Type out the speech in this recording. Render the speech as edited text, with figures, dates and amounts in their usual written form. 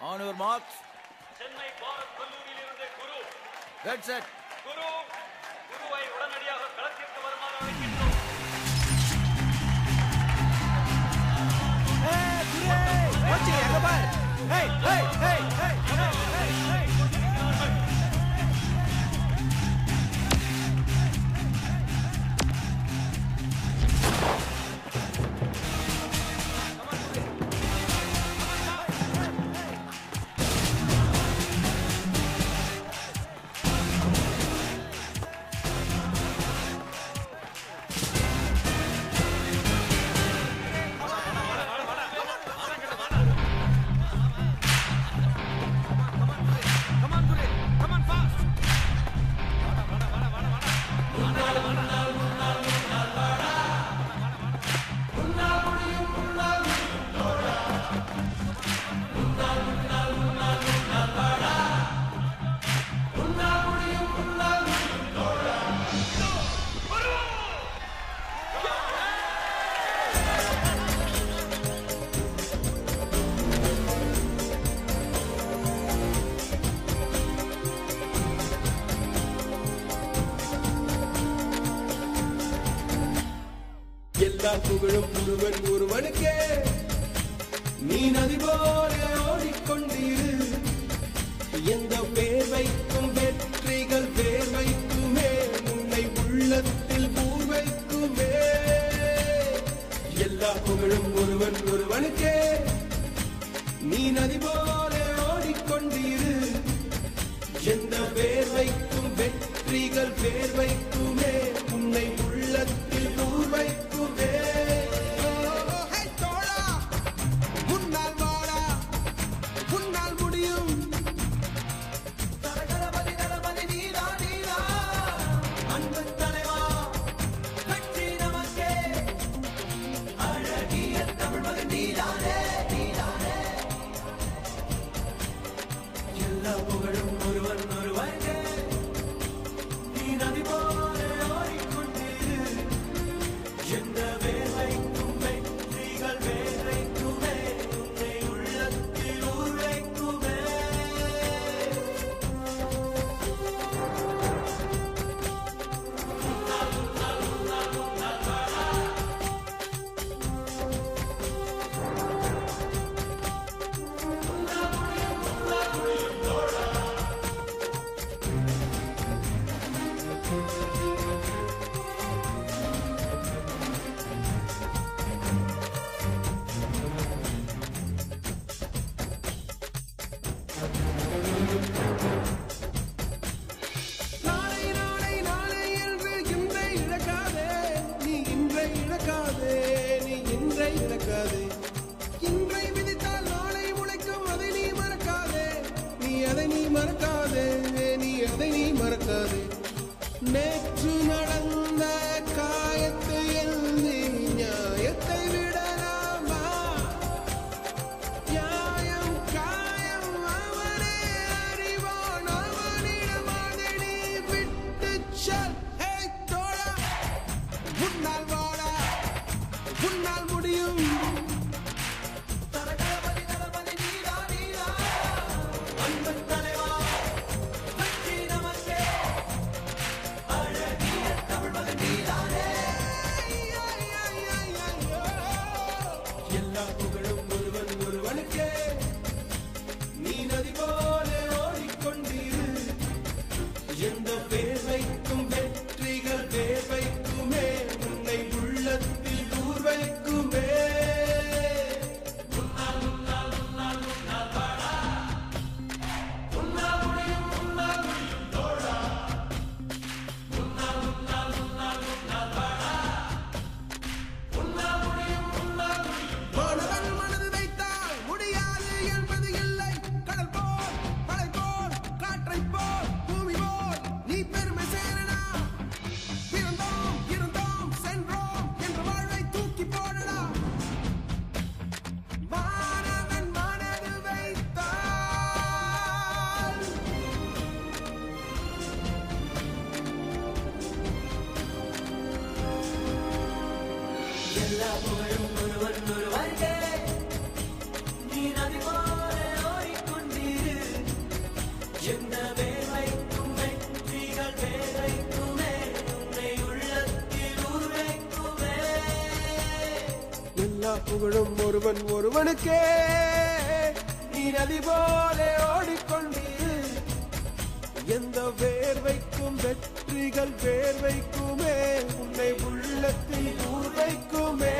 On your marks. Chennai Bharat கல்லூரியிலிருந்து Guru. Get set. குருவை உடனடியாக களத்திற்கு வருமாறு அழைக்கின்றோம். குரு எங்க பார். Hey, hey, hey, hey, hey, hey, hey. எல்லா புகழும் ஒருவன் ஒருவனுக்கே. நீ நதி போல ஓடிக்கொண்டிரு. எந்த பேர் வைக்கும் வெற்றிகள் பேர் வைக்குமே. உன்னை உள்ளத்தில் பூர் வைக்குமே. எல்லா புகழும் ஒருவன் ஒருவனுக்கே. நீ நதி போல ஓடிக்கொண்டிரு. எந்த பேர் வைக்கும் வெற்றிகள் பேர் வைக்குமே. உன்னை உள்ளத்தில் பூர் வைக்குமே. எல்லா புகழும் ஒருவன் ஒருவனுக்கே. நீ நதி போல புகழும் ஒருவன் ஒருவனுக்கே நீ நதி போல ஓடிக்கொண்டிரு எந்த வேர்வைக்கும் வெற்றிகள் வேர்வைக்குமே உன்னை உள்ளத்தில் ஊர்வைக்குமே